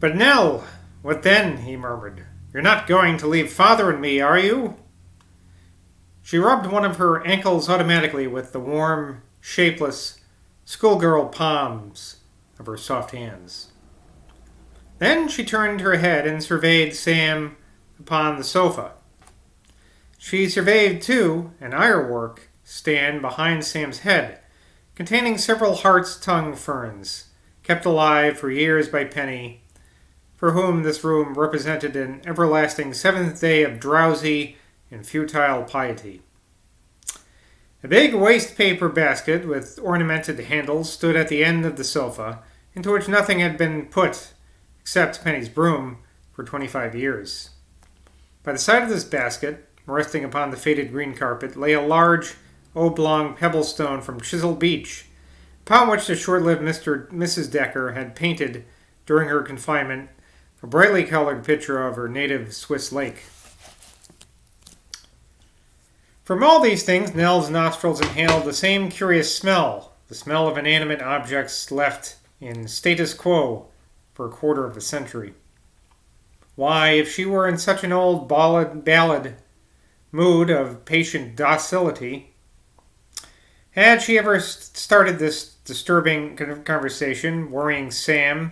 "But Nell, what then?" he murmured. "You're not going to leave Father and me, are you?" She rubbed one of her ankles automatically with the warm, shapeless, schoolgirl palms of her soft hands. Then she turned her head and surveyed Sam upon the sofa. She surveyed, too, an ironwork stand behind Sam's head, containing several hart's tongue ferns, kept alive for years by Penny, for whom this room represented an everlasting seventh day of drowsy and futile piety. A big waste-paper basket with ornamented handles stood at the end of the sofa, into which nothing had been put, except Penny's broom, for 25 years. By the side of this basket, resting upon the faded green carpet, lay a large, oblong pebble stone from Chisel Beach, upon which the short-lived Mrs. Decker had painted, during her confinement, a brightly colored picture of her native Swiss lake. From all these things, Nell's nostrils inhaled the same curious smell, the smell of inanimate objects left in status quo for a quarter of a century. Why, if she were in such an old ballad mood of patient docility, had she ever started this disturbing conversation, worrying Sam?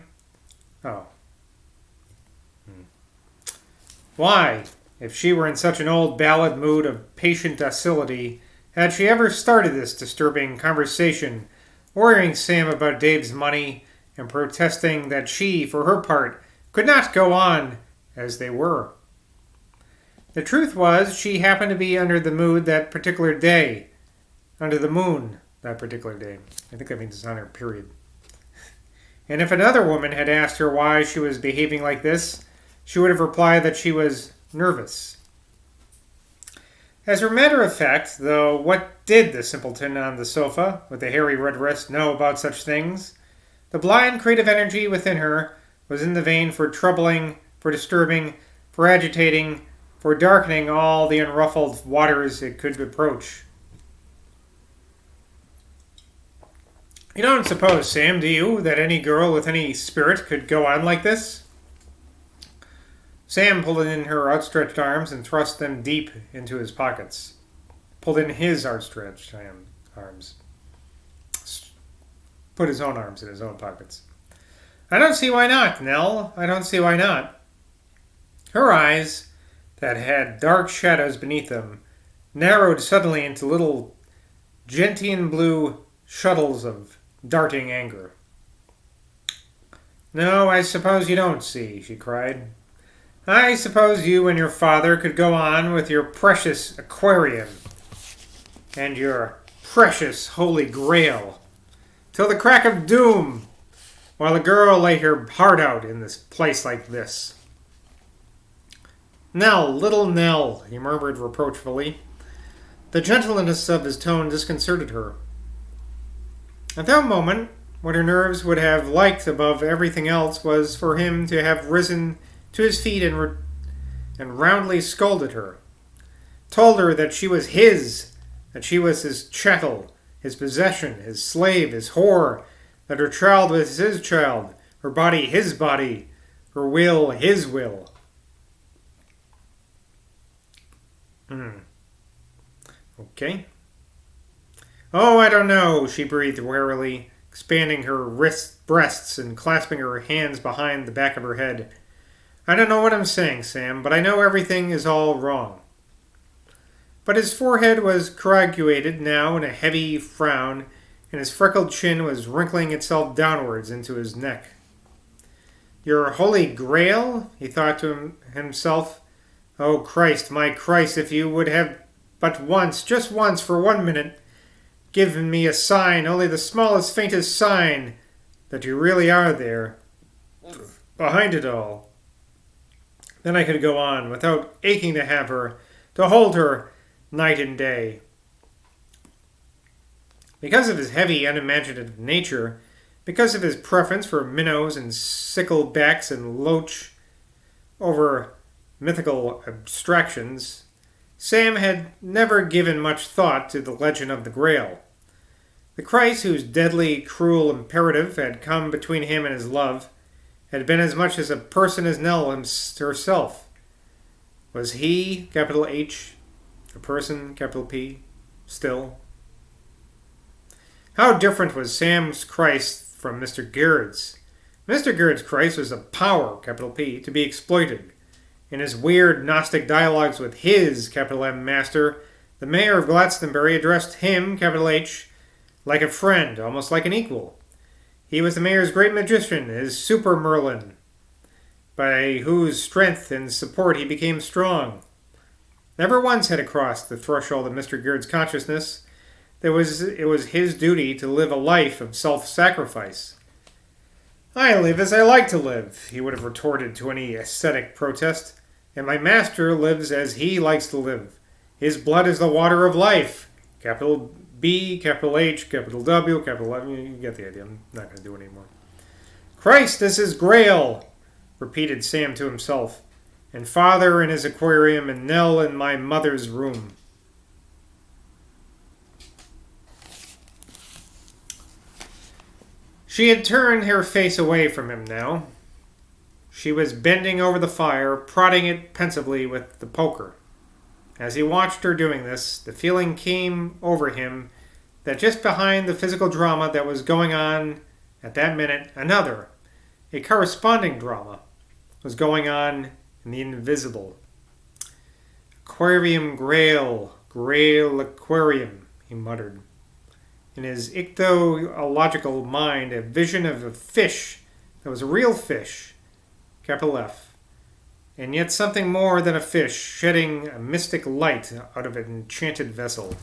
Why, if she were in such an old ballad mood of patient docility, had she ever started this disturbing conversation, worrying Sam about Dave's money and protesting that she, for her part, could not go on as they were? The truth was, she happened to be under the mood that particular day, under the moon that particular day. I think that means it's on her period. And if another woman had asked her why she was behaving like this, she would have replied that she was nervous. As a matter of fact, though, what did the simpleton on the sofa, with the hairy red wrist, know about such things? The blind creative energy within her was in the vein for troubling, for disturbing, for agitating, for darkening all the unruffled waters it could approach. You don't suppose, Sam, do you, that any girl with any spirit could go on like this? Sam pulled in her outstretched arms and thrust them deep into his pockets. Pulled in his outstretched arms. Put his own arms in his own pockets. I don't see why not, Nell. I don't see why not. Her eyes, that had dark shadows beneath them, narrowed suddenly into little gentian blue shuttles of darting anger. No, I suppose you don't see, she cried. I suppose you and your father could go on with your precious aquarium and your precious holy Grail till the crack of doom, while a girl lay her heart out in this place like this. Nell, little Nell, he murmured reproachfully. The gentleness of his tone disconcerted her. At that moment, what her nerves would have liked above everything else was for him to have risen to his feet and roundly scolded her, told her that she was his, that she was his chattel, his possession, his slave, his whore, that her child was his child, her body his body, her will his will. Okay. Oh, I don't know, she breathed wearily, expanding her breasts and clasping her hands behind the back of her head. I don't know what I'm saying, Sam, but I know everything is all wrong. But his forehead was corrugated now in a heavy frown, and his freckled chin was wrinkling itself downwards into his neck. Your holy Grail? He thought to himself. Oh, Christ, my Christ, if you would have but once, just once, for 1 minute, given me a sign, only the smallest, faintest sign, that you really are there, behind it all. Then I could go on, without aching to have her, to hold her night and day. Because of his heavy, unimaginative nature, because of his preference for minnows and sicklebacks and loach over mythical abstractions, Sam had never given much thought to the legend of the Grail. The Christ whose deadly, cruel imperative had come between him and his love had been as much as a person as Nell herself. Was he, capital H, a person, capital P, still? How different was Sam's Christ from Mr. Garrett's? Mr. Garrett's Christ was a power, capital P, to be exploited. In his weird Gnostic dialogues with his, capital M, master, the mayor of Glastonbury addressed him, capital H, like a friend, almost like an equal. He was the mayor's great magician, his super Merlin, by whose strength and support he became strong. Never once had it crossed the threshold of Mr. Garrett's consciousness that it was his duty to live a life of self-sacrifice. "I live as I like to live," he would have retorted to any ascetic protest, "and my master lives as he likes to live. His blood is the water of life." Capital B, capital H, capital W, capital L. You get the idea. I'm not going to do it anymore. "Christ is his Grail," repeated Sam to himself, "and Father in his aquarium, and Nell in my mother's room." She had turned her face away from him now. She was bending over the fire, prodding it pensively with the poker. As he watched her doing this, the feeling came over him that just behind the physical drama that was going on at that minute, another, a corresponding drama, was going on in the invisible. "Aquarium Grail, Grail Aquarium," he muttered. In his ichthyological mind, a vision of a fish that was a real fish, capital F, and yet something more than a fish, shedding a mystic light out of an enchanted vessel.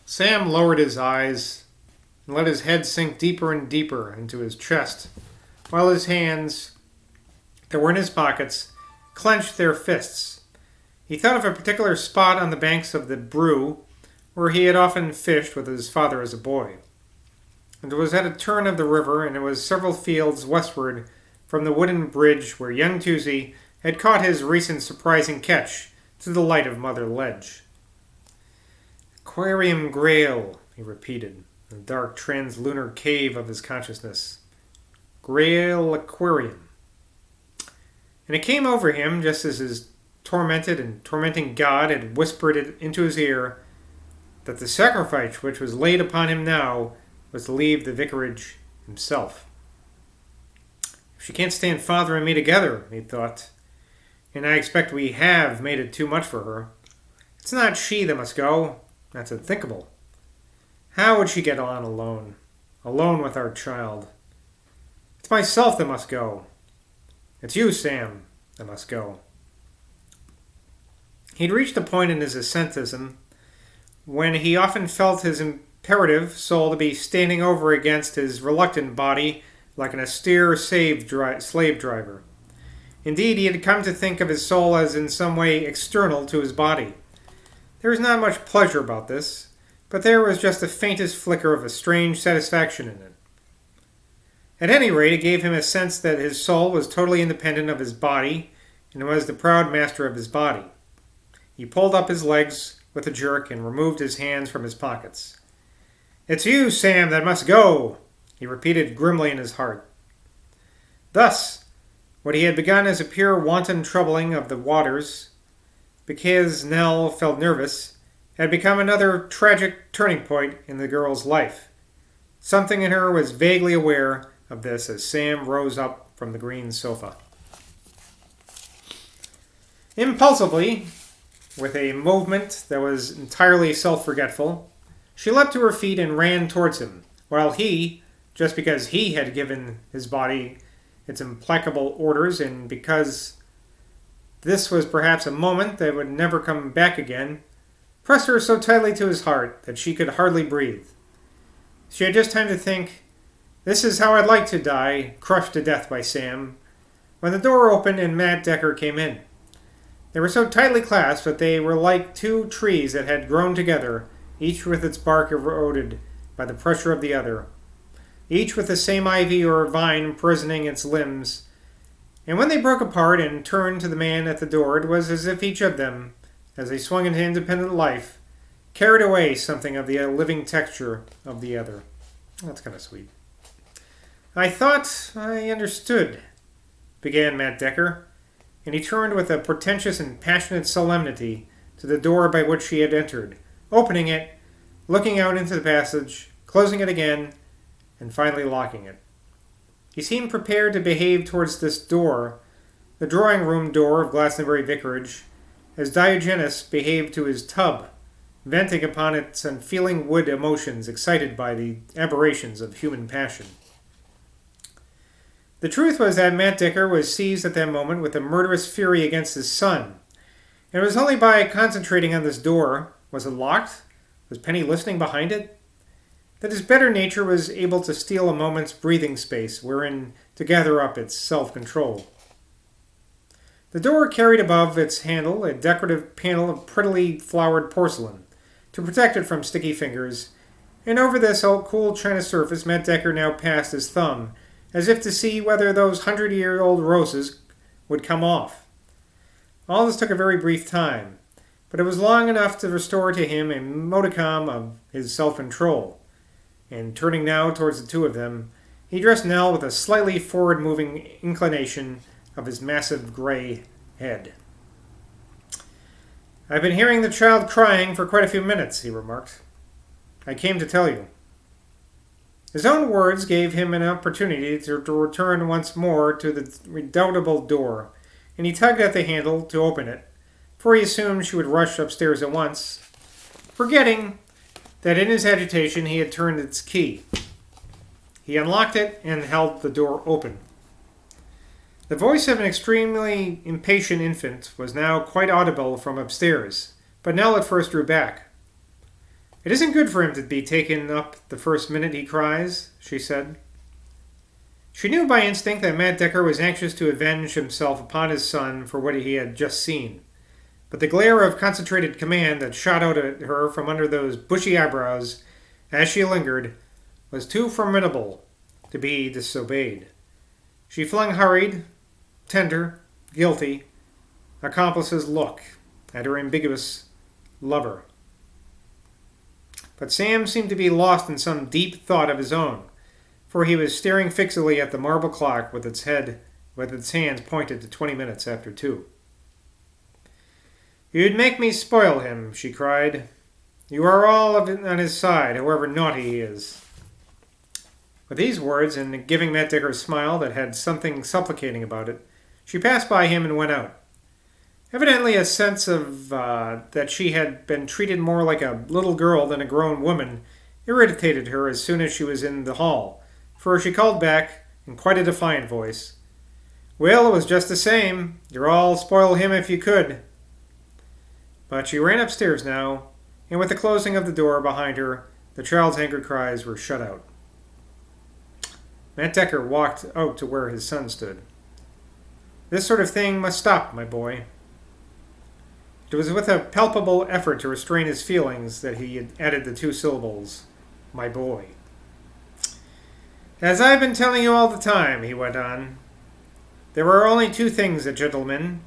Sam lowered his eyes and let his head sink deeper and deeper into his chest, while his hands, that were in his pockets, clenched their fists. He thought of a particular spot on the banks of the Brew where he had often fished with his father as a boy. And it was at a turn of the river, and it was several fields westward from the wooden bridge where young Toosey had caught his recent surprising catch to the light of Mother Ledge. "Aquarium Grail," he repeated, in the dark translunar cave of his consciousness. Grail Aquarium. And it came over him, just as his tormented and tormenting God had whispered it into his ear, that the sacrifice which was laid upon him now was to leave the vicarage himself. "If she can't stand Father and me together," he thought, "and I expect we have made it too much for her, it's not she that must go. That's unthinkable. How would she get on alone? Alone with our child? It's myself that must go. It's you, Sam, that must go." He'd reached a point in his ascetism when he often felt his imperative soul to be standing over against his reluctant body like an austere slave driver. Indeed, he had come to think of his soul as in some way external to his body. There was not much pleasure about this, but there was just the faintest flicker of a strange satisfaction in it. At any rate, it gave him a sense that his soul was totally independent of his body and was the proud master of his body. He pulled up his legs with a jerk and removed his hands from his pockets. "It's you, Sam, that must go," he repeated grimly in his heart. Thus, what he had begun as a pure wanton troubling of the waters, because Nell felt nervous, had become another tragic turning point in the girl's life. Something in her was vaguely aware of this as Sam rose up from the green sofa. Impulsively, with a movement that was entirely self-forgetful, she leapt to her feet and ran towards him, while he, just because he had given his body its implacable orders and because this was perhaps a moment that would never come back again, pressed her so tightly to his heart that she could hardly breathe. She had just time to think, "This is how I'd like to die, crushed to death by Sam," when the door opened and Matt Decker came in. They were so tightly clasped that they were like two trees that had grown together, each with its bark eroded by the pressure of the other, each with the same ivy or vine imprisoning its limbs. And when they broke apart and turned to the man at the door, it was as if each of them, as they swung into independent life, carried away something of the living texture of the other. That's kind of sweet. "I thought I understood," began Matt Decker, and he turned with a portentous and passionate solemnity to the door by which he had entered, opening it, looking out into the passage, closing it again, and finally locking it. He seemed prepared to behave towards this door, the drawing-room door of Glastonbury Vicarage, as Diogenes behaved to his tub, venting upon its unfeeling wood emotions excited by the aberrations of human passion. The truth was that Matt Decker was seized at that moment with a murderous fury against his son, and it was only by concentrating on this door, was it locked? Was Penny listening behind it? That his better nature was able to steal a moment's breathing space wherein to gather up its self-control. The door carried above its handle a decorative panel of prettily flowered porcelain, to protect it from sticky fingers, and over this cool china surface Matt Decker now passed his thumb, as if to see whether those 100-year-old roses would come off. All this took a very brief time, but it was long enough to restore to him a modicum of his self-control, and turning now towards the two of them, he addressed Nell with a slightly forward-moving inclination of his massive gray head. "I've been hearing the child crying for quite a few minutes," he remarked. "I came to tell you." His own words gave him an opportunity to return once more to the redoubtable door, and he tugged at the handle to open it, for he assumed she would rush upstairs at once, forgetting that in his agitation he had turned its key. He unlocked it and held the door open. The voice of an extremely impatient infant was now quite audible from upstairs, but Nell at first drew back. "It isn't good for him to be taken up the first minute he cries," she said. She knew by instinct that Matt Decker was anxious to avenge himself upon his son for what he had just seen, but the glare of concentrated command that shot out at her from under those bushy eyebrows as she lingered was too formidable to be disobeyed. She flung hurried, tender, guilty, accomplice's look at her ambiguous lover. But Sam seemed to be lost in some deep thought of his own, for he was staring fixedly at the marble clock with its hands pointed to 20 minutes after 2. "You'd make me spoil him," she cried. "You are all on his side, however naughty he is." With these words, and giving Matt Decker a smile that had something supplicating about it, she passed by him and went out. Evidently a sense of that she had been treated more like a little girl than a grown woman irritated her as soon as she was in the hall, for she called back, in quite a defiant voice, "Well, it was just the same. You'd all spoil him if you could." But she ran upstairs now, and with the closing of the door behind her, the child's angry cries were shut out. Matt Decker walked out to where his son stood. "This sort of thing must stop, my boy." It was with a palpable effort to restrain his feelings that he had added the two syllables, "my boy." "As I've been telling you all the time," he went on, "there are only two things that gentlemen,"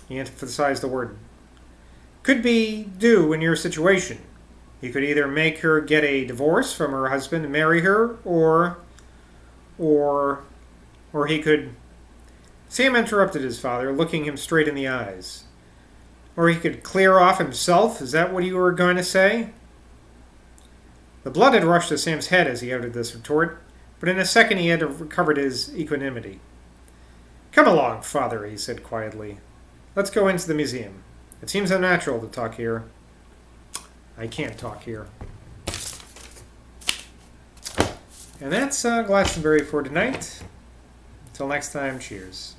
he emphasized the word, "could do in your situation. He could either make her get a divorce from her husband and marry her, or he could..." Sam interrupted his father, looking him straight in the eyes. "Or he could clear off himself? Is that what you were going to say?" The blood had rushed to Sam's head as he uttered this retort, but in a second he had recovered his equanimity. "Come along, father," he said quietly. "Let's go into the museum. It seems unnatural to talk here." "I can't talk here." And that's Glastonbury for tonight. Until next time, cheers.